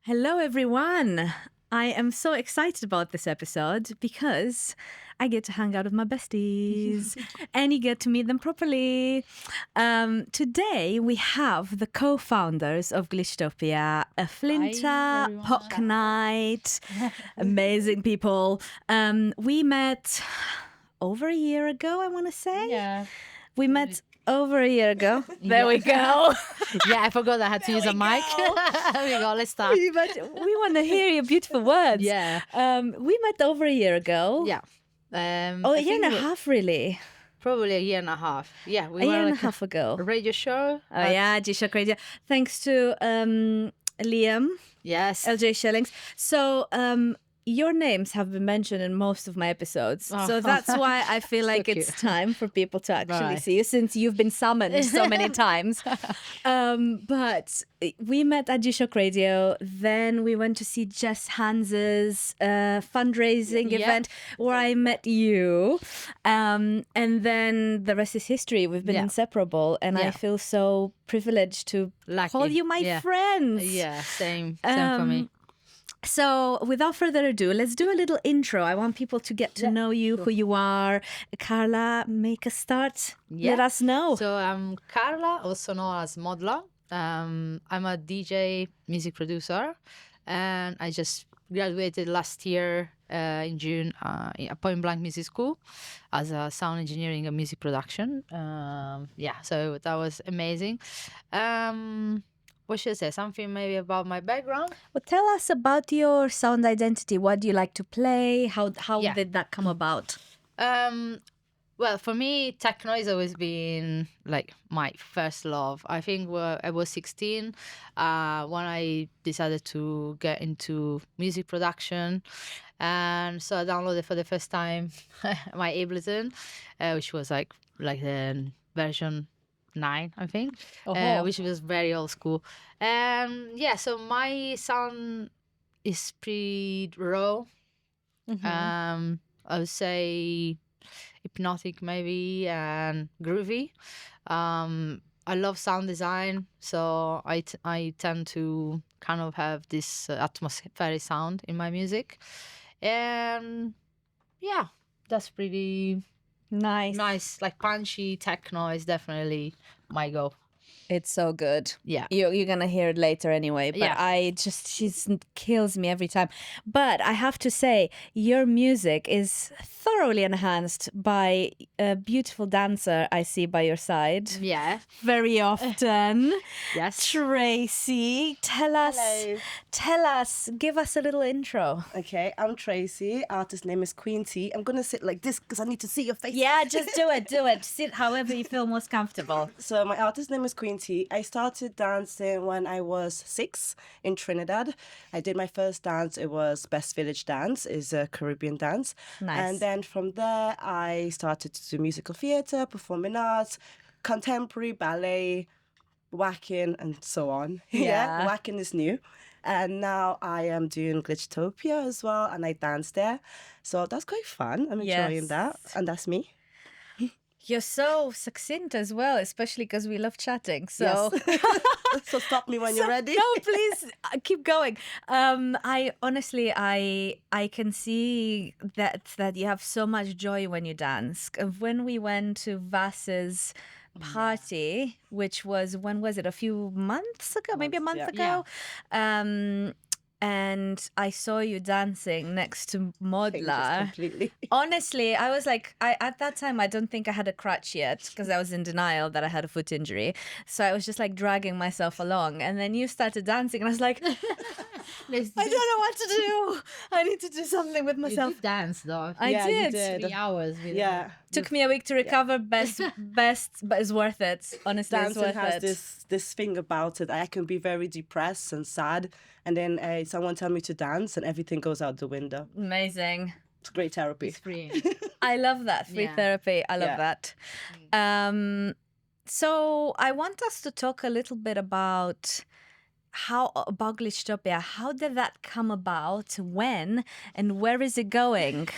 Hello, everyone. I am so excited about this episode because I get to hang out with my besties and you get to meet them properly. Today, we have the co-founders of GLITCHTOPIA, FLINTA, HOTNESS, amazing people. We met over a year ago, I want to say. Yeah. We met over a year ago. There we go. Yeah, I forgot I had to use a mic. There we go, let's start. We want to hear your beautiful words. Yeah. We met over a year ago. Yeah. A year and a half, really. Probably a year and a half. Yeah, we A were year and a like half ago. a radio show. Oh, yeah, G-Shock Radio. Thanks to Liam, Yes. LJ Shillings. So, your names have been mentioned in most of my episodes. So that's why I feel like it's time for people to actually see you, since you've been summoned so many times. But we met at G-Shock Radio. Then we went to see Jess Hans's fundraising event where I met you. And then the rest is history. We've been inseparable. And I feel so privileged to call you my friends. Yeah, same for me. So, without further ado, let's do a little intro. I want people to get to know you, who you are. Carla, make a start. Let us know. So I'm Carla, also known as Modlar. I'm a DJ, music producer, and I just graduated last year in June at Point Blank Music School as a sound engineering and music production. So that was amazing. What should I say? Something maybe about my background? Well, tell us about your sound identity. What do you like to play? How did that come about? Well, for me, techno has always been like my first love. I think I was 16 when I decided to get into music production. And so I downloaded for the first time my Ableton, which was like the version 9, I think, which was very old school. So my sound is pretty raw. I would say hypnotic maybe, and groovy. I love sound design, so I tend to kind of have this atmospheric sound in my music. And yeah, that's pretty nice. Like punchy techno is definitely my go. It's so good. Yeah. You're going to hear it later anyway. But she kills me every time. But I have to say, your music is thoroughly enhanced by a beautiful dancer I see by your side. Yeah. Very often. Yes. Tracy, tell us, give us a little intro. Okay, I'm Tracy. Artist name is Queen Tee. I'm going to sit like this because I need to see your face. Yeah, just do it. Sit however you feel most comfortable. So my artist name is Queen Tee. I started dancing when I was 6 in Trinidad. I did my first dance. It was Best Village Dance. It's a Caribbean dance. Nice. And then from there, I started to do musical theatre, performing arts, contemporary, ballet, whacking, and so on. Yeah. Whacking is new. And now I am doing GLITCHTOPIA as well, and I dance there. So that's quite fun. I'm enjoying that. And that's me. You're so succinct as well, especially because we love chatting. So, yes. So stop me when you're ready. No, please keep going. I honestly, I can see that you have so much joy when you dance. When we went to Vass's party, which was, when was it? A few months ago, maybe a month ago. And I saw you dancing next to Modlar. Completely. Honestly, I was like, at that time, I don't think I had a crutch yet because I was in denial that I had a foot injury. So I was just like dragging myself along. And then you started dancing and I was like, I don't know what to do. I need to do something with myself. You did dance though. I did. 3 hours. Took me a week to recover. Best, but it's worth it. Honestly, Dancing it's worth has this thing about it. I can be very depressed and sad, and then someone tell me to dance, and everything goes out the window. Amazing. It's great therapy. It's free. I love that. Free therapy. I love that. So I want us to talk a little bit about GLITCHTOPIA. How did that come about? When? And where is it going?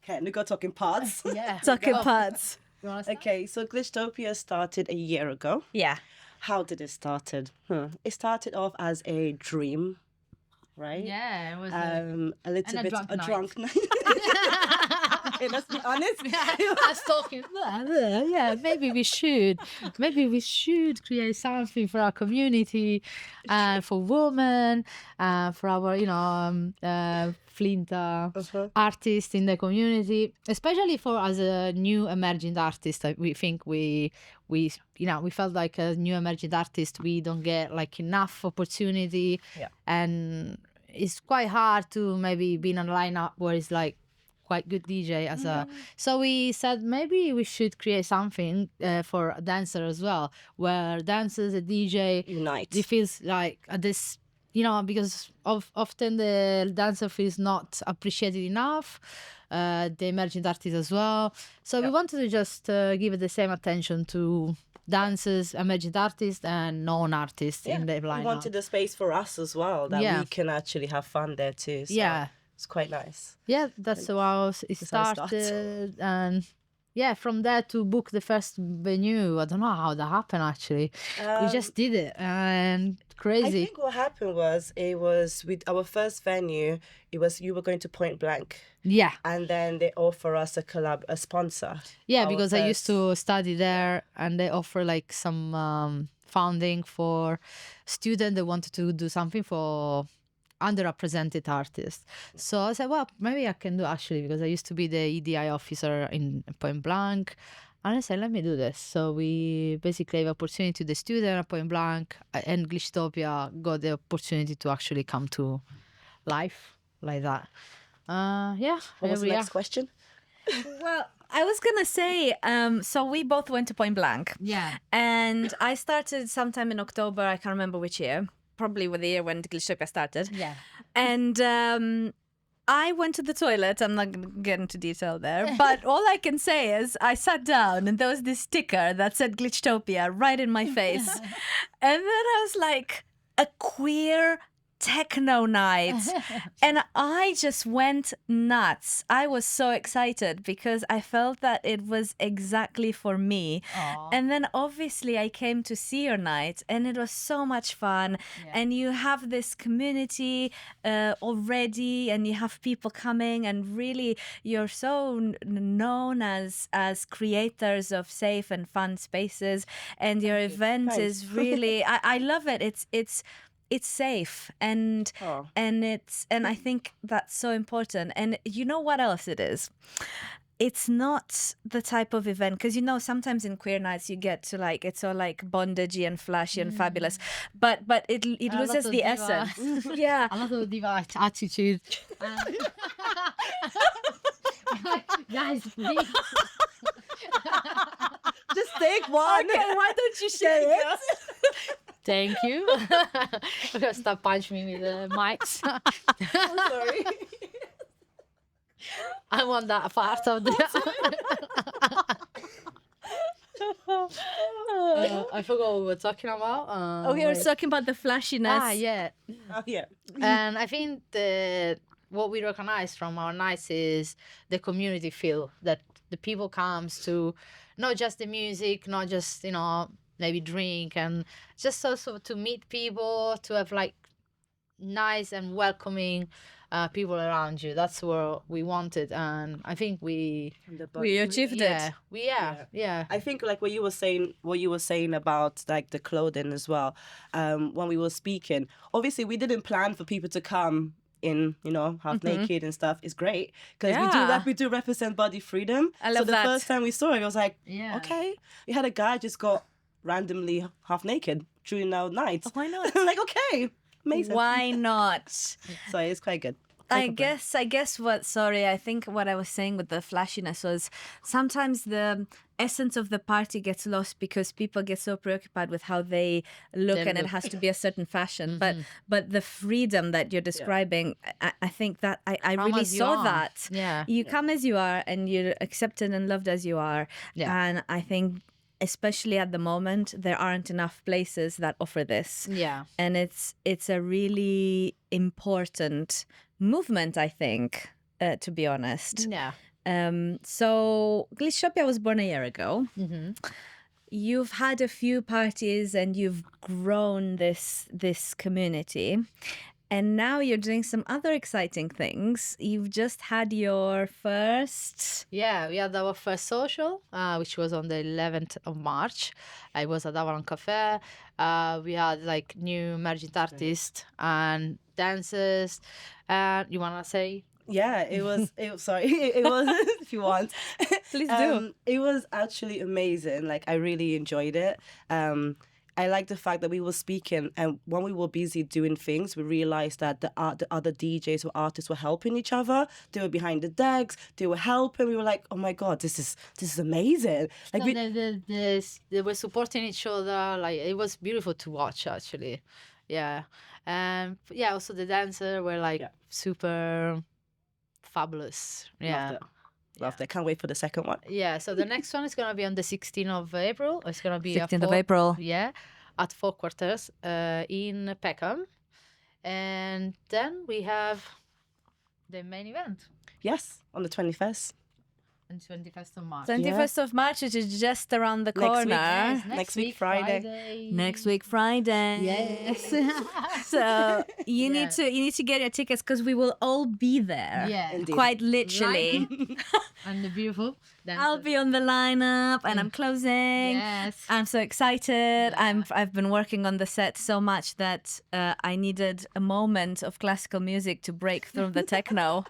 Okay, we go talking parts. Talking parts. Okay, so Glitchtopia started a year ago. Yeah. How did it started? It started off as a dream, right? Yeah, it was a little bit drunk a night. drunk night. Okay, let's be honest. I was talking. Yeah, maybe we should create something for our community, for women, for our FLINTA artists in the community, especially for as a new emerging artist. We think we felt like a new emerging artist we don't get like enough opportunity, and it's quite hard to maybe be in a lineup where it's like quite good DJ as a. So we said maybe we should create something for a dancer as well, where dancers and DJ Unite. It feels like this, because often the dancer feels not appreciated enough, the emerging artists as well. So we wanted to just give it the same attention to dancers, emerging artists, and known artists in the lineup. We wanted a space for us as well that we can actually have fun there too. So it's quite nice. Yeah, that's how it started. And from there to book the first venue, I don't know how that happened actually. We just did it, and crazy. I think what happened was, it was with our first venue, you were going to Point Blank. Yeah. And then they offer us a sponsor. Yeah, because I used to study there, and they offer like some funding for students that wanted to do something for underrepresented artists. So I said, well, maybe I can do actually, because I used to be the EDI officer in Point Blank. And I said, let me do this. So we basically gave opportunity to the student at Point Blank, and Glitchtopia got the opportunity to actually come to life like that. What was the next question? Well, I was gonna say, so we both went to Point Blank. Yeah. And I started sometime in October, I can't remember which year. Probably with the year when Glitchtopia started. Yeah. And I went to the toilet. I'm not going to get into detail there. But all I can say is I sat down and there was this sticker that said Glitchtopia right in my face. And then I was like, a queer techno night. And I just went nuts. I was so excited because I felt that it was exactly for me. Aww. And then obviously I came to see your night and it was so much fun. And you have this community already, and you have people coming, and really you're so known as creators of safe and fun spaces. And your event is really, I love it. It's safe, and I think that's so important. And you know what else it is? It's not the type of event, because sometimes in queer nights you get to like, it's all like bondagey and flashy and fabulous, but it loses the essence. Yeah, a lot of diva attitude. Guys, please. Just take one. Okay, why don't you share it? Thank you. We're gonna stop punching me with the mics. I'm sorry. I want that part of the. I forgot what we were talking about. We were talking about the flashiness. Yeah. Oh, yeah. And I think what we recognize from our nights is the community feel that the people comes to, not just the music, not just maybe drink, and just also to meet people, to have like nice and welcoming people around you. That's what we wanted, and I think we achieved it. Yeah. I think like what you were saying about like the clothing as well. When we were speaking, obviously we didn't plan for people to come in, half naked and stuff. Is great because we do represent body freedom. I love that. So the first time we saw it, I was like, okay. We had a guy just got randomly half naked during our night. Why not? I'm like, okay, amazing. Why not? So it's quite good. I guess I think what I was saying with the flashiness was sometimes the essence of the party gets lost because people get so preoccupied with how they look, and it has to be a certain fashion. But the freedom that you're describing, I think that I really saw that. Yeah. You come as you are, and you're accepted and loved as you are. Yeah. And I think especially at the moment, there aren't enough places that offer this. Yeah. And it's a really important movement, I think, to be honest. Yeah. So GLITCHTOPIA was born a year ago. You've had a few parties and you've grown this community. And now you're doing some other exciting things. You've just had your first... Yeah, we had our first social, which was on the 11th of March. I was at Avalon Cafe. We had like new emerging artists and dancers. You want to say? Yeah, it was, sorry, it was, if you want. Please do. It was actually amazing. Like, I really enjoyed it. I like the fact that we were speaking, and when we were busy doing things, we realized that the other DJs or artists were helping each other. They were behind the decks. They were helping. We were like, oh my god, this is amazing. Like they were supporting each other. Like, it was beautiful to watch, actually. Yeah, and yeah, also the dancers were like super fabulous. Yeah. Loved it. Can't wait for the second one. Yeah, so the next one is going to be on the 16th of April. It's going to be 16th of April. Yeah, at 4 Quarters in Peckham. And then we have the main event. Yes, on the 21st. On 21st of March. 21st of March, which is just around the corner. Yes, next week, Friday. Next week, Friday. Yes. So you need to get your tickets because we will all be there. Yeah. Indeed. Quite literally. And the beautiful dancers. I'll be on the lineup and I'm closing. Yes. I'm so excited. Yeah. I've been working on the set so much that I needed a moment of classical music to break through the techno.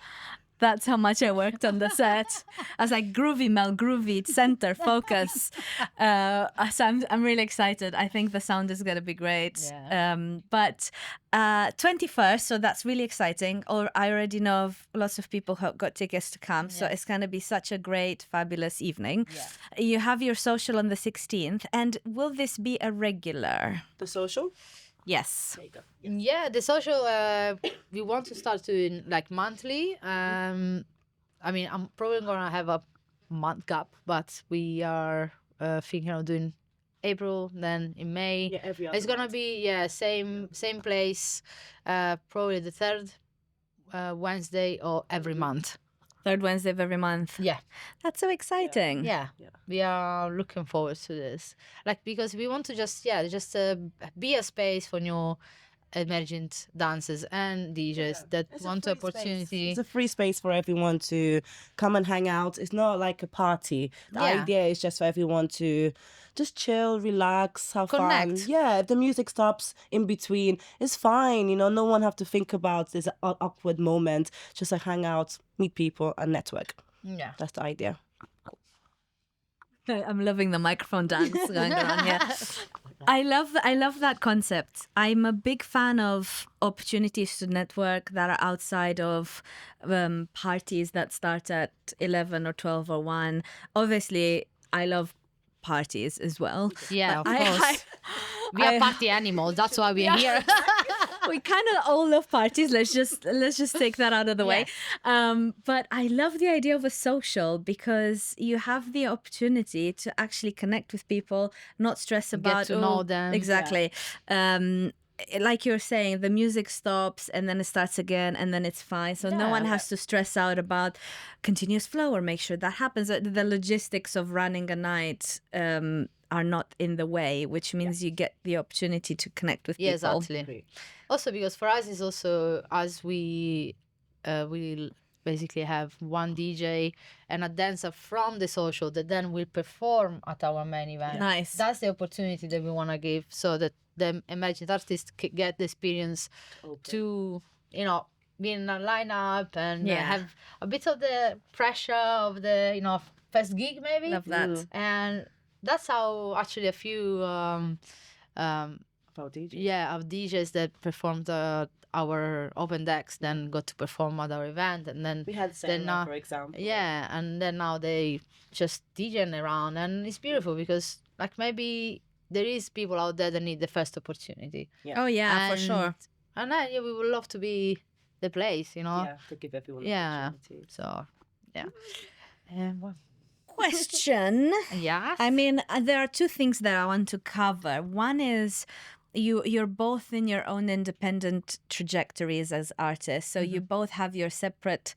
That's how much I worked on the set. I was like, groovy, MEL, groovy, center, focus. So I'm really excited. I think the sound is going to be great. Yeah. But 21st, so that's really exciting. Or I already know of lots of people who got tickets to come. So it's going to be such a great, fabulous evening. Yeah. You have your social on the 16th. And will this be a regular? The social? Yes. There you go. Yeah, the social, we want to start doing like monthly. I mean, I'm probably going to have a month gap, but we are thinking of doing April, then in May. Yeah, every other It's going to be, same place, probably the third Wednesday or every month. Third Wednesday of every month. Yeah. That's so exciting. Yeah. We are looking forward to this. Like, because we want to just be a space for new emergent dancers and DJs that want the opportunity. It's a free space for everyone to come and hang out. It's not like a party. The idea is just for everyone to just chill, relax, have Connect. fun. Yeah, if the music stops in between, it's fine. You know, no one have to think about this awkward moment. Just like hang out, meet people, and network. Yeah. That's the idea. I'm loving the microphone dance going on here. I love that concept. I'm a big fan of opportunities to network that are outside of parties that start at 11 or 12 or 1. Obviously, I love parties as well. Yeah, of course. We are party animals. That's why we're here. We kind of all love parties. Let's just take that out of the way. But I love the idea of a social because you have the opportunity to actually connect with people, not stress about Get to know them. Exactly. Like you're saying, the music stops and then it starts again and then it's fine. So no one has to stress out about continuous flow or make sure that happens. The logistics of running a night are not in the way, which means you get the opportunity to connect with people. Exactly. Also, because for us, it's also as we basically have one DJ and a dancer from the social that then will perform at our main event. Nice. That's the opportunity that we want to give so that the emerging artists get the experience to, you know, be in a lineup and have a bit of the pressure of the, you know, first gig maybe. Love that. And that's how actually a few About DJs. of DJs that performed our open decks then got to perform at our event, and then We had Sarah, for example. and then now they just DJing around, and it's beautiful because like maybe there is people out there that need the first opportunity. Oh yeah, for sure. And then we would love to be the place, you know. Yeah, to give everyone Yeah. opportunity. So and Question. yeah. I mean, there are two things that I want to cover. One is you're both in your own independent trajectories as artists. So you both have your separate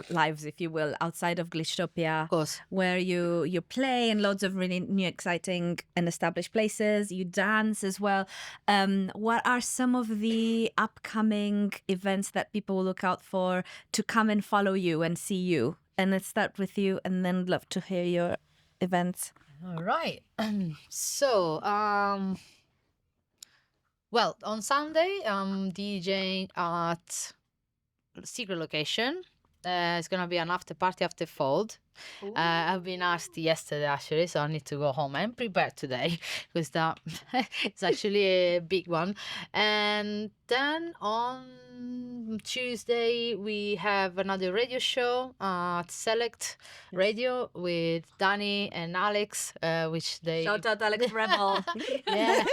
lives, if you will, outside of Glitchtopia, Of course. where you play in loads of really new, exciting and established places. You dance as well. What are some of the upcoming events that people will look out for to come and follow you and see you? And let's start with you, and then love to hear your events. All right. So, well, on Sunday, I'm DJing at secret location. It's gonna be an after party after Fold. I've been asked yesterday actually, so I need to go home and prepare today because that it's actually a big one. And then on Tuesday we have another radio show at Select Radio with Danny and Alex, which they Shout out Alex Rebel. yeah,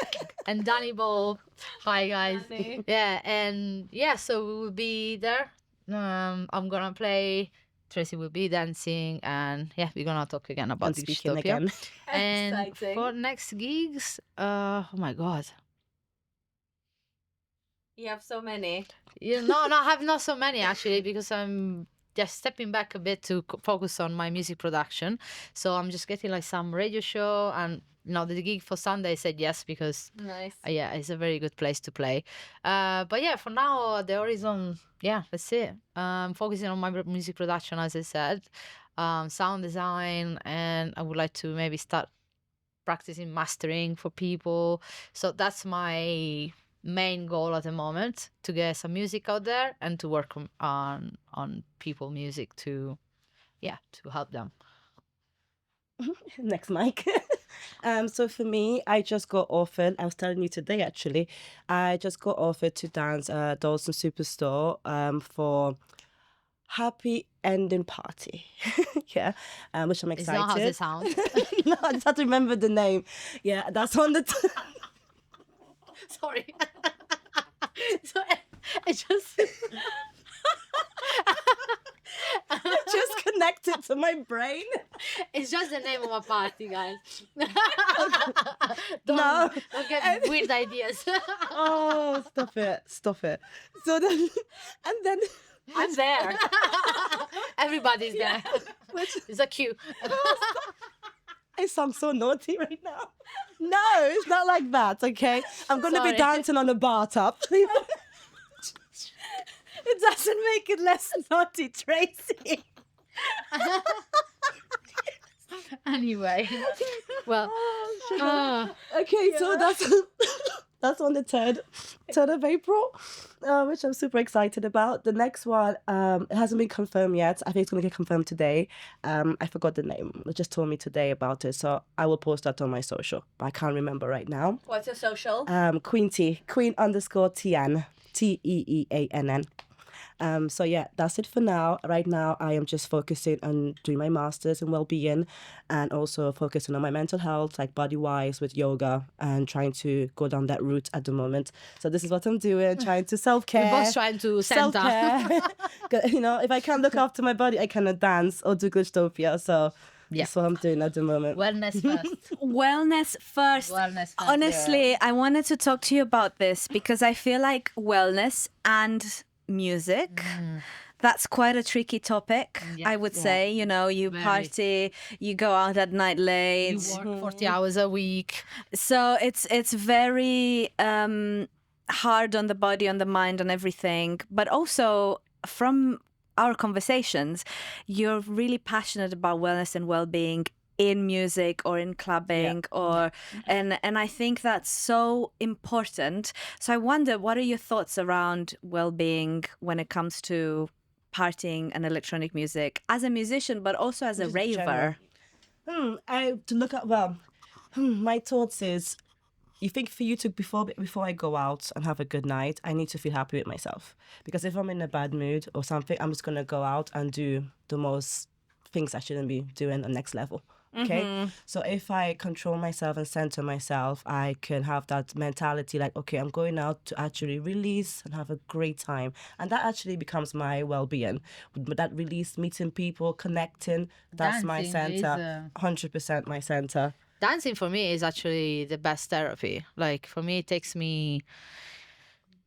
and Danny Ball. Hi guys. Danny. Yeah, and yeah, so we will be there. I'm gonna play. Tracy will be dancing, and yeah, we're gonna talk again about And speaking GLITCHTOPIA. again. And Exciting. for next gigs, oh my god, You have so many. no, I have not so many actually because I'm just stepping back a bit to focus on my music production. So I'm just getting like some radio show, and the gig for Sunday I said yes because Nice. yeah, it's a very good place to play. But yeah, for now, the horizon, yeah, that's it. Focusing on my music production, as I said, sound design, and I would like to maybe start practicing mastering for people. So that's my main goal at the moment, to get some music out there and to work on people music to help them. Next mic. So for me, I just got offered, I was telling you today actually, I just got offered to dance Dawson Superstore for Happy Ending Party. Yeah, which I'm It's excited. not how they sound. No, I just have to remember the name. Yeah, that's on the... Sorry. So I just just connected to my brain. it's just the name of a party, guys. No. Don't get weird ideas. Oh, stop it. So then, and then... I'm there. Everybody's there. It's a queue. I sound so naughty right now. No, it's not like that, okay? I'm going to be Sorry. dancing on a bar top. It doesn't make it less naughty, Tracy. Anyway. Well. Okay, so that's on the 3rd of April, which I'm super excited about. The next one, it hasn't been confirmed yet. I think it's going to get confirmed today. I forgot the name. They just told me today about it, so I will post that on my social, but I can't remember right now. What's your social? Queen Tee, Queen_TN, TEEANN. So yeah, that's it for now. Right now, I am just focusing on doing my master's in well-being and also focusing on my mental health, like body-wise with yoga, and trying to go down that route at the moment. So this is what I'm doing, trying to self-care. We're both trying to self-care. If I can't look after my body, I cannot dance or do Glitchtopia. So that's what I'm doing at the moment. Wellness first. Wellness first. Wellness first. Honestly, I wanted to talk to you about this because I feel like wellness and music, that's quite a tricky topic. Yeah. I would say, you Very. party, you go out at night late. You work 40 hours a week. So it's very hard on the body, on the mind, on everything. But also from our conversations, you're really passionate about wellness and well-being in music or in clubbing and I think that's so important. So I wonder, what are your thoughts around well-being when it comes to partying and electronic music as a musician, but also as a raver? My thoughts is, you think for you to before I go out and have a good night, I need to feel happy with myself, because if I'm in a bad mood or something, I'm just gonna go out and do the most things I shouldn't be doing on next level. Okay, so if I control myself and center myself, I can have that mentality like, okay, I'm going out to actually release and have a great time, and that actually becomes my well-being. But that release, meeting people, connecting, that's my Dancing center, 100% my center. Dancing for me is actually the best therapy. Like for me, it takes me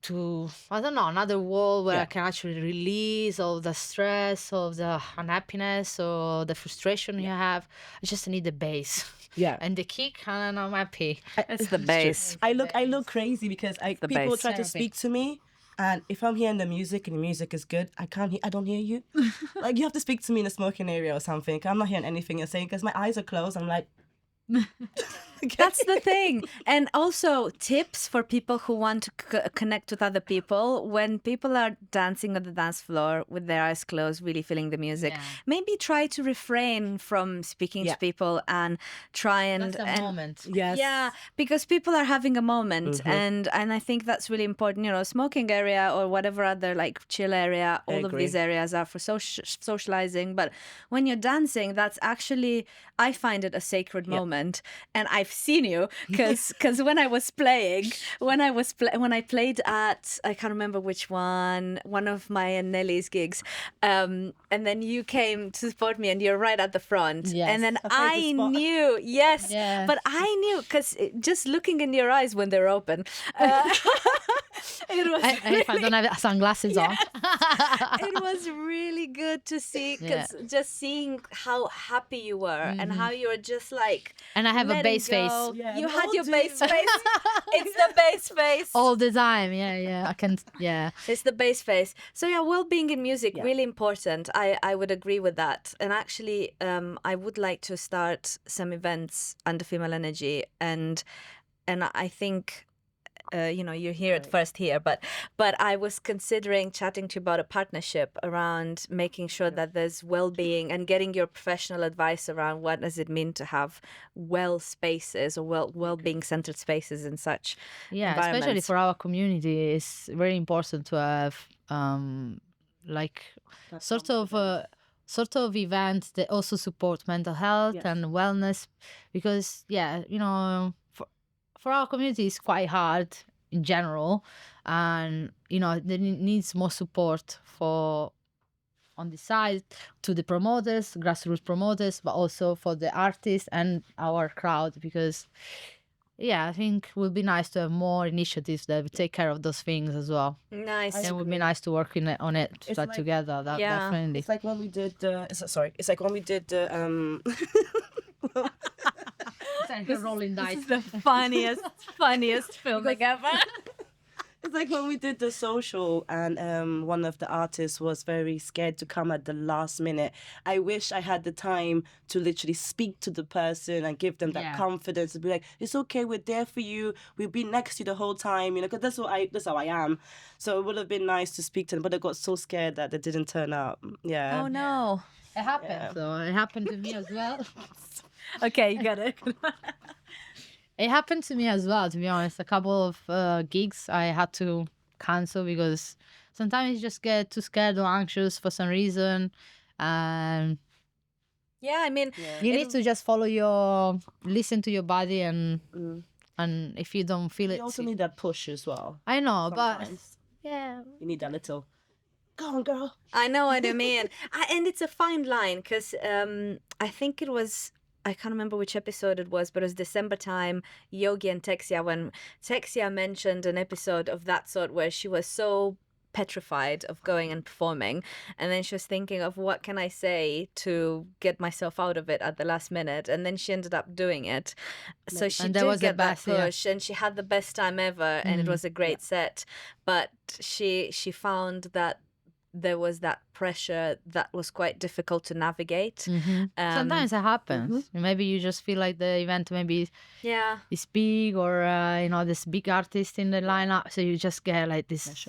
to, I don't know, another world where Yeah. I can actually release all the stress, all the unhappiness, or the frustration you have. I just need the bass. Yeah. And the kick, and I'm happy. It's the bass. I look crazy because people bass. try to Therapy. speak to me, and if I'm hearing the music and the music is good, I don't hear you. Like, you have to speak to me in a smoking area or something. I'm not hearing anything you're saying because my eyes are closed. I'm like, That's the thing. And also tips for people who want to connect with other people. When people are dancing on the dance floor with their eyes closed, really feeling the music, Yeah. maybe try to refrain from speaking Yeah. to people and try and... That's the moment. yes. Yeah, because people are having a moment, Mm-hmm. and I think that's really important. You know, smoking area or whatever other like chill area, all of agree. these areas are for socializing. But when you're dancing, that's actually, I find it a sacred moment. And I've seen you because when I was playing, when I played at, I can't remember which one of my and Nelly's gigs, and then you came to support me, and you're right at the front, Yes. and then favorite I spot. knew, yes, Yeah. but I knew because just looking in your eyes when they're open, it was If I don't have sunglasses on. it was really good to see, because just seeing how happy you were and how you were just like, And I have a letting bass face. go. Yeah, You we had all your do. bass face. It's the bass face. All the time. Yeah. I can, yeah. It's the bass face. So yeah, well-being in music, Yeah. really important. I would agree with that. And actually, I would like to start some events under Female Energy, and I think, you hear it first here, but I was considering chatting to you about a partnership around making sure that there's well-being and getting your professional advice around what does it mean to have well spaces or well-being centered spaces in such Yeah, especially environments. for our community, it's very important to have like sort of events that also support mental health Yes. and wellness, because for our community it's quite hard in general, and there needs more support for on the side to the promoters, grassroots promoters, but also for the artists and our crowd, because I think it would be nice to have more initiatives that would take care of those things as well. Nice. And it would be nice to work on it It's like, like- together. That Yeah. definitely. It's like when we did. It's like when we did the. It's like a rolling dice. the funniest filming ever. It's like when we did the social, and one of the artists was very scared to come at the last minute. I wish I had the time to literally speak to the person and give them that Yeah. confidence to be like, it's okay, we're there for you. We'll be next to you the whole time, because that's how I am. So it would have been nice to speak to them, but I got so scared that they didn't turn up. Yeah. Oh no. It happened. So it happened to me as well. Okay, you got it. It happened to me as well, to be honest. A couple of gigs I had to cancel because sometimes you just get too scared or anxious for some reason. And Yeah, I mean, you need to just listen to your body, and if you don't feel it. You also need that push as well. I know, Sometimes. but yeah. You need that little, go on, girl. I know what you mean. And it's a fine line because I think it was, I can't remember which episode it was, but it was December time, Yogi and Texia, when Texia mentioned an episode of that sort where she was so petrified of going and performing, and then she was thinking of what can I say to get myself out of it at the last minute, and then she ended up doing it. So she And that did was the get that best, yeah. push, and she had the best time ever, and it was a great set, but she found that there was that pressure that was quite difficult to navigate. Sometimes it happens. Maybe you just feel like the event maybe Yeah. is big, or this big artist in the lineup, so you just get like this.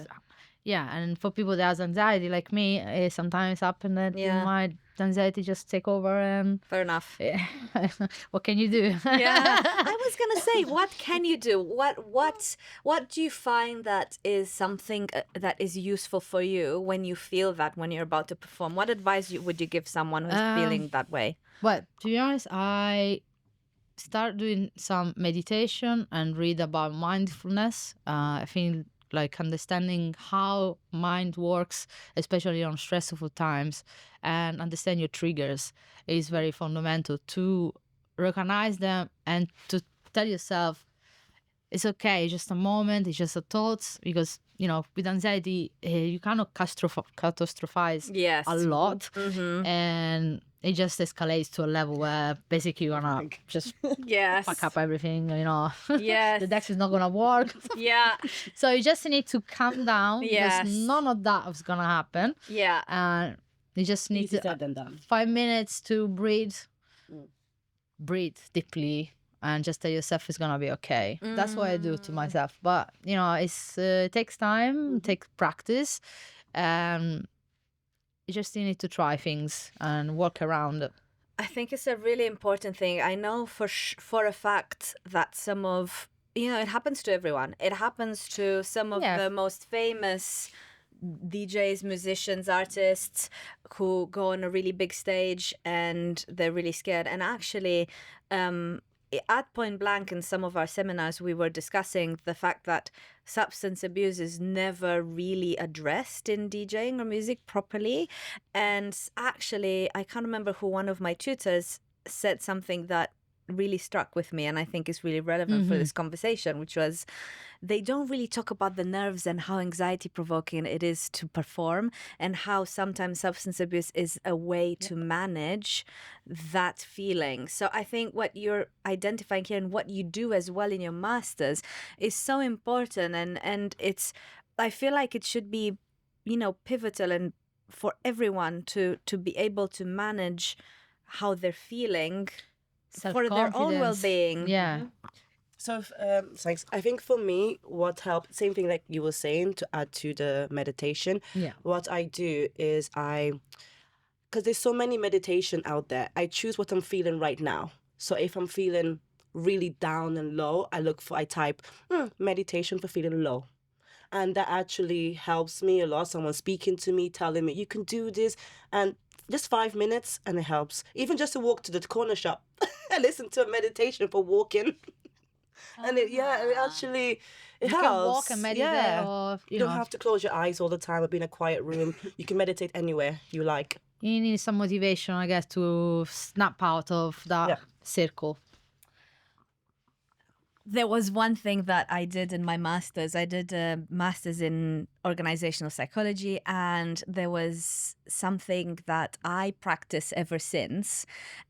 Yeah, and for people that has anxiety like me, it sometimes happen that my anxiety just take over, and Fair enough. what can you do? Yeah. I was gonna say, what can you do? What do you find that is something that is useful for you when you feel that when you're about to perform? What advice would you give someone who's feeling that way? Well, to be honest, I start doing some meditation and read about mindfulness. I think like understanding how mind works, especially on stressful times, and understand your triggers is very fundamental to recognize them and to tell yourself, it's okay. It's just a moment. It's just a thought. Because, you know, with anxiety, you cannot catastrophize Yes. a lot. And it just escalates to a level where basically you're gonna just Yes. fuck up everything, you know. Yes. The deck is not gonna work. Yeah. So you just need to calm down. Yes. Because none of that is gonna happen. Yeah. And you just need Easier said than done. 5 minutes to breathe. Breathe deeply. And just tell yourself it's gonna be okay. That's what I do to myself. But you know, it takes time, takes practice, and you just need to try things and work around it. I think it's a really important thing. I know for a fact that some of, you know, it happens to everyone. It happens to some of the most famous DJs, musicians, artists who go on a really big stage and they're really scared. And actually, at point blank in some of our seminars, we were discussing the fact that substance abuse is never really addressed in DJing or music properly. And actually, I can't remember who one of my tutors said something that really struck with me and I think is really relevant for this conversation, which was they don't really talk about the nerves and how anxiety provoking it is to perform, and how sometimes substance abuse is a way to manage that feeling. So I think what you're identifying here and what you do as well in your masters is so important, and it's, I feel like it should be, you know, pivotal and for everyone to be able to manage how they're feeling for their own well-being. Yeah. So, thanks. I think for me, what helped, same thing like you were saying, to add to the meditation. Yeah. What I do is because there's so many meditation out there, I choose what I'm feeling right now. So if I'm feeling really down and low, I type meditation for feeling low. And that actually helps me a lot. Someone speaking to me, telling me, you can do this. And just 5 minutes and it helps. Even just to walk to the corner shop and listen to a meditation for walking. And it actually, it helps. You can walk and meditate or, you don't have to close your eyes all the time or be in a quiet room. You can meditate anywhere you like. You need some motivation, I guess, to snap out of that circle. There was one thing that I did in my master's. I did a master's in organizational psychology, and there was something that I practice ever since.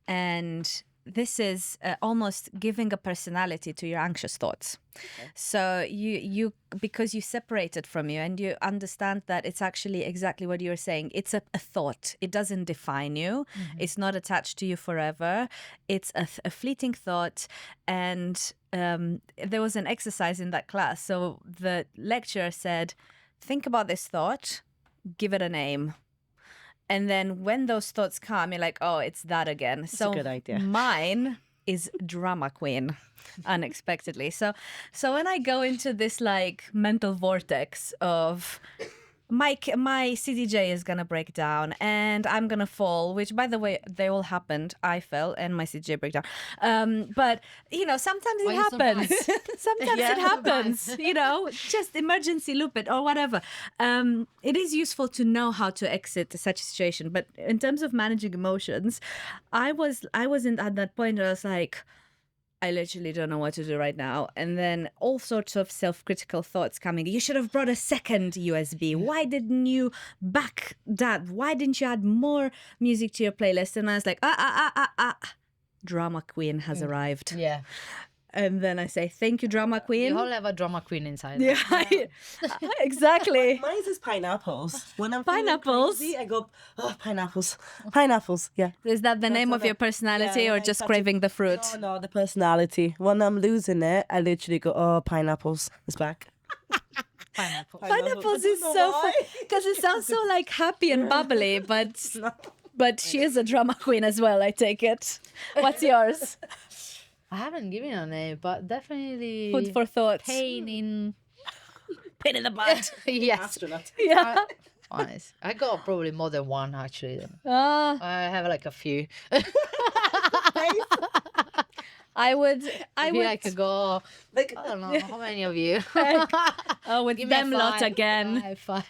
And this is almost giving a personality to your anxious thoughts. Okay. So you because you separate it from you and you understand that it's actually exactly what you're saying. It's a thought. It doesn't define you. It's not attached to you forever. It's a fleeting thought. And there was an exercise in that class. So the lecturer said, think about this thought, give it a name. And then when those thoughts come, you're like, oh, it's that again. That's a good idea. Mine is drama queen, unexpectedly. So when I go into this like mental vortex of my CDJ is going to break down and I'm going to fall, which, by the way, they all happened. I fell and my CDJ break down. But, you know, sometimes it happens. Sometimes it happens, you know, just emergency loop it or whatever. It is useful to know how to exit such a situation. But in terms of managing emotions, I wasn't at that point where I was like, I literally don't know what to do right now. And then all sorts of self-critical thoughts coming. You should have brought a second USB. Why didn't you back that? Why didn't you add more music to your playlist? And I was like, drama queen has arrived. Yeah. And then I say, thank you, drama queen. You all have a drama queen inside. Yeah, exactly. Mine is pineapples. When I'm pineapples, crazy, I go, oh, pineapples. Pineapples, yeah. Is that the name of your personality or just craving the fruit? No, the personality. When I'm losing it, I literally go, oh, pineapples. It's back. Pineapples is so fun because it sounds so like happy and bubbly, but she is a drama queen as well, I take it. What's yours? I haven't given a name, but definitely food for thought. Pain in the butt. Yes. Astronaut. Yeah. Honest. I got probably more than one actually. I have like a few. I would I could go like I don't know how many of you. With give them lot again. Five.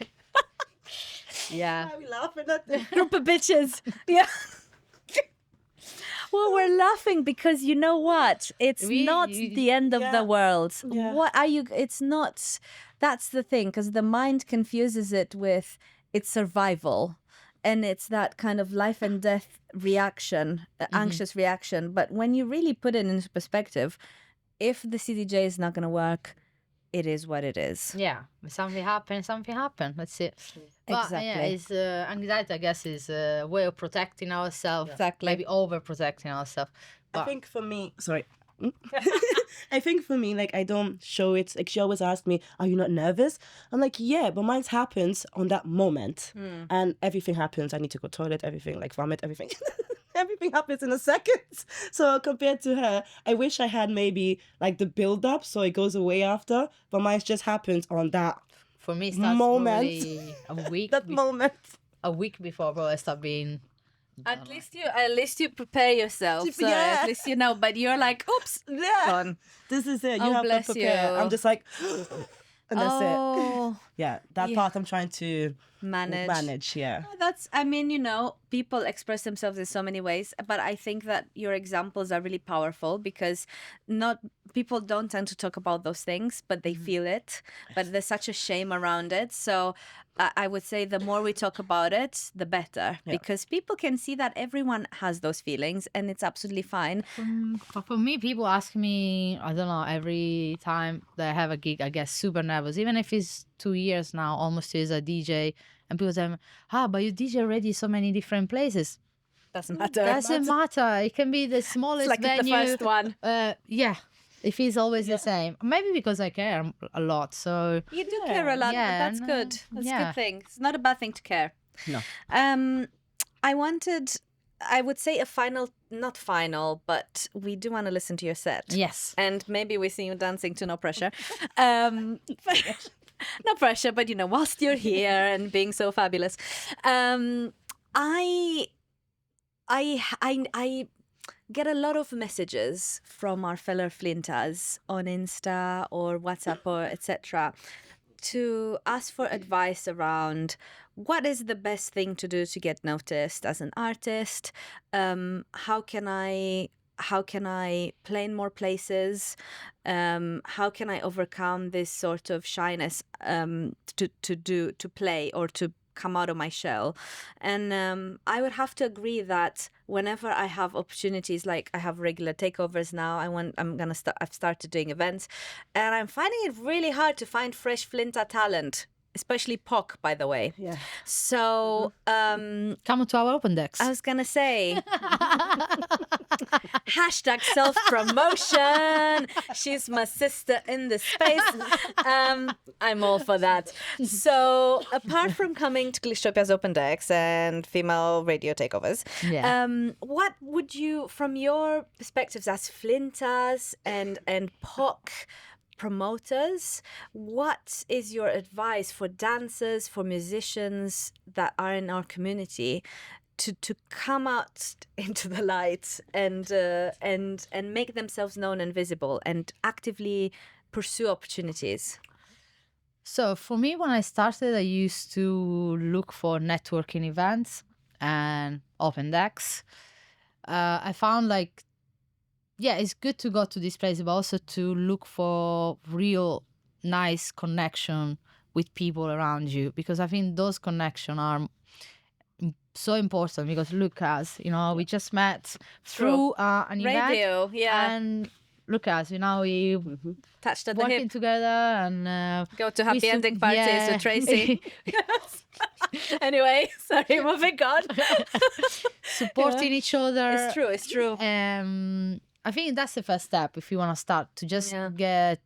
Yeah. Why are we laughing at this? Group of bitches. Yeah. Well, we're laughing because you know what? It's not the end of the world. What are you? It's not. That's the thing, because the mind confuses it with its survival. And it's that kind of life and death reaction, anxious reaction. But when you really put it into perspective, if the CDJ is not going to work, it is what it is. Yeah, something happened. That's it. But, Exactly. yeah, it's anxiety, I guess, is a way of protecting ourselves. Exactly. Maybe overprotecting ourselves. I think for me, sorry. I think for me, like, I don't show it. Like, she always asks me, are you not nervous? I'm like, yeah, but mine happens on that moment. And everything happens. I need to go toilet, everything, like vomit, everything. Everything happens in a second. So compared to her, I wish I had maybe like the build up so it goes away after. But mine just happens on that for me, it starts moment. A week. That moment. A week before, bro, I start being... At least you prepare yourself. So at least you know. But you're like, oops, gone. This is it. You have to prepare. I'm just like, and that's it. Yeah, that part I'm trying to manage. Yeah. That's. I mean, you know, people express themselves in so many ways, but I think that your examples are really powerful because not people don't tend to talk about those things, but they feel it. But there's such a shame around it. So I would say the more we talk about it, the better, because people can see that everyone has those feelings and it's absolutely fine. For me, people ask me, I don't know, every time that I have a gig, I get super nervous. Even if it's 2 years now, almost as a DJ, and people say, but you DJ already so many different places. Doesn't matter. Doesn't matter. It can be the smallest it's like venue. The first one. Yeah. It feels always the same. Maybe because I care a lot. So you do care a lot, but that's good. That's a good thing. It's not a bad thing to care. No. I would say not final, but we do want to listen to your set. Yes. And maybe we see you dancing to No Pressure. No pressure, but you know, whilst you're here and being so fabulous. I get a lot of messages from our fellow Flintas on Insta or WhatsApp or etc. to ask for advice around what is the best thing to do to get noticed as an artist. How can I play in more places? How can I overcome this sort of shyness to play or to come out of my shell? And I would have to agree that whenever I have opportunities, like I have regular takeovers now, I've started doing events, and I'm finding it really hard to find fresh Flinta talent, especially POC, by the way. Yeah. So come to our open decks. I was gonna say hashtag self-promotion. She's my sister in the space. I'm all for that. So apart from coming to GLITCHTOPIA's open decks and female radio takeovers, what would you, from your perspectives as Flintas and POC promoters, what is your advice for dancers, for musicians that are in our community to come out into the light and make themselves known and visible and actively pursue opportunities? So for me, when I started, I used to look for networking events and open decks. I found it's good to go to this place, but also to look for real nice connection with people around you, because I think those connections are so important. Because look us, we just met through an radio, event, and look us, we touched at the working hip together and go to happy ending parties with Tracy. Anyway, sorry, moving on. Supporting each other. It's true. I think that's the first step if you want to start to just get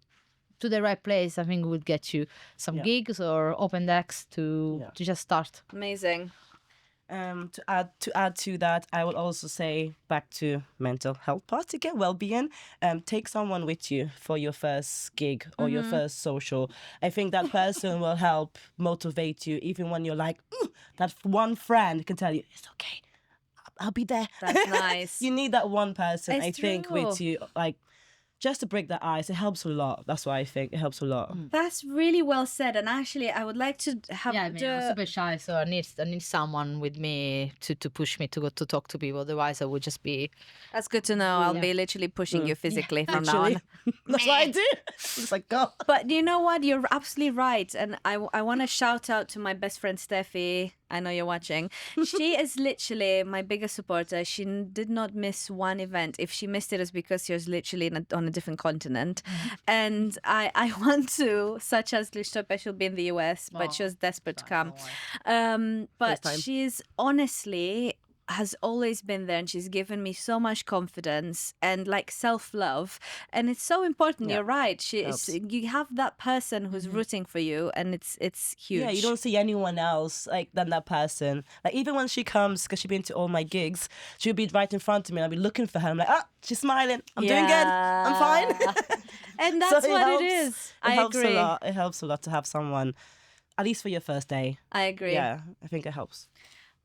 to the right place. I think it would get you some gigs or open decks to just start. Amazing. To add to that, I will also say back to mental health part again, well-being. Take someone with you for your first gig or your first social. I think that person will help motivate you, even when you're like, that one friend can tell you it's okay, I'll be there. That's nice. You need that one person, I think, true. with you, like just to break the ice. It helps a lot. That's why I think it helps a lot. That's really well said. And actually, I would like to have. Yeah, I mean, I'm super shy, so I need someone with me to push me to go to talk to people. Otherwise, I would just be. That's good to know. I'll be literally pushing you physically from now on. That's what I do. It's like, go. But you know what? You're absolutely right. And I want to shout out to my best friend, Steffi. I know you're watching. She is literally my biggest supporter. She did not miss one event. If she missed it, it's because she was literally on a different continent. And I want to, such as GLITCHTOPIA, she'll be in the US, but she was desperate to come. But she's honestly has always been there, and she's given me so much confidence and like self-love, and it's so important. You're right, you have that person who's rooting for you, and it's huge. Yeah, you don't see anyone else like than that person. Like even when she comes, because she's been to all my gigs, she'll be right in front of me and I'll be looking for her. I'm like, she's smiling, I'm doing good, I'm fine. And that's so what it is. I agree. It helps a lot to have someone, at least for your first day. I agree. Yeah, I think it helps.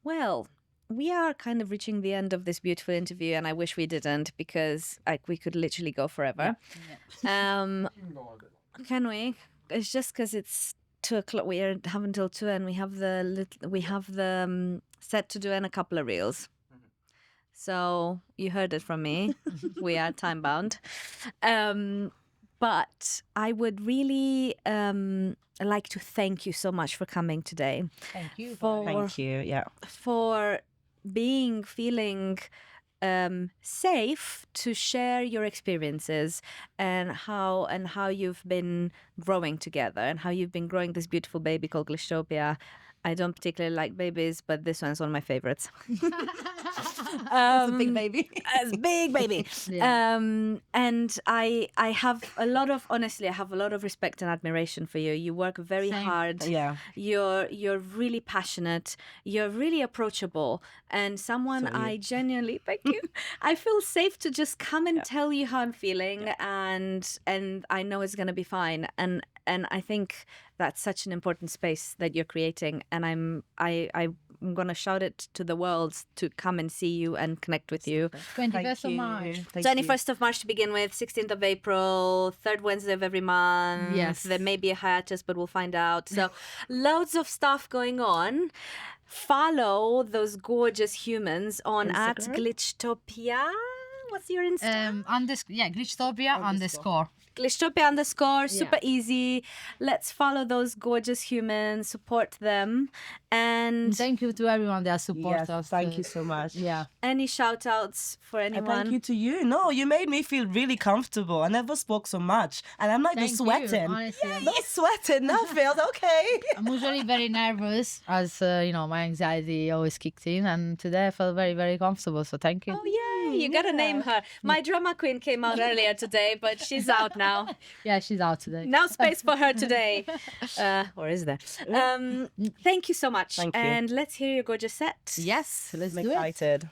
Well, we are kind of reaching the end of this beautiful interview, and I wish we didn't, because like we could literally go forever. Yeah. Can we? It's just because it's 2:00. We have until 2, and we have the set to do and a couple of reels. So you heard it from me. We are time bound. But I would really like to thank you so much for coming today. Thank you. Thank you. Yeah. For feeling safe to share your experiences and how you've been growing together, and how you've been growing this beautiful baby called GLITCHTOPIA. I don't particularly like babies, but this one's one of my favorites. It's a big baby. It's a big baby. Yeah. And I have a lot of respect and admiration for you. You work very hard. Yeah. You're really passionate. You're really approachable, and someone I genuinely, thank you. I feel safe to just come and tell you how I'm feeling, and I know it's gonna be fine. And I think that's such an important space that you're creating, and I'm going to shout it to the world to come and see you and connect with you. 21st of March. 21st of March to begin with, 16th of April, 3rd Wednesday of every month. Yes. There may be a hiatus, but we'll find out. So loads of stuff going on. Follow those gorgeous humans on Instagram? @GLITCHTOPIA. What's your Insta? GLITCHTOPIA _ GLITCHTOPIA _ super easy. Let's follow those gorgeous humans, support them, and thank you to everyone that supports us. Thank you so much. Yeah. Any shout outs for anyone? And thank you to you. No, you made me feel really comfortable. I never spoke so much, and I'm not even sweating. Not sweating, nothing. I was okay. I'm usually very nervous, as my anxiety always kicked in, and today I felt very, very comfortable. So thank you. Oh yeah, you gotta name her. My drama queen came out earlier today, but she's out now. Yeah, she's out today. No space for her today. Or is there? Thank you so much. Thank you. And let's hear your gorgeous set. Yes, let's I'm do excited.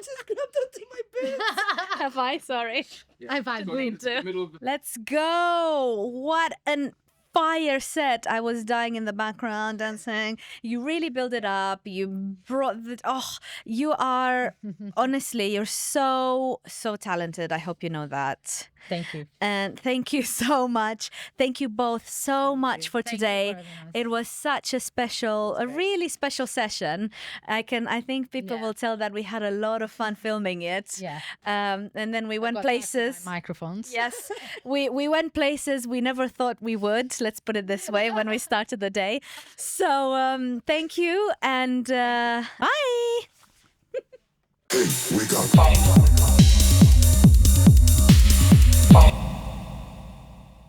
just grabbed onto my boots. Have I? Sorry. I've had green too. Let's go. What an fire set. I was dying in the background and saying, you really build it up. You brought the, you are, honestly, you're so talented. I hope you know that. Thank you. And thank you so much. Thank you both so much for today. It was such a really special session. I think people will tell that we had a lot of fun filming it. Yeah. And then we went places. Microphones. Yes. We went places we never thought we would. Let's put it this way when we started the day. So thank you and bye. Hey, wake up.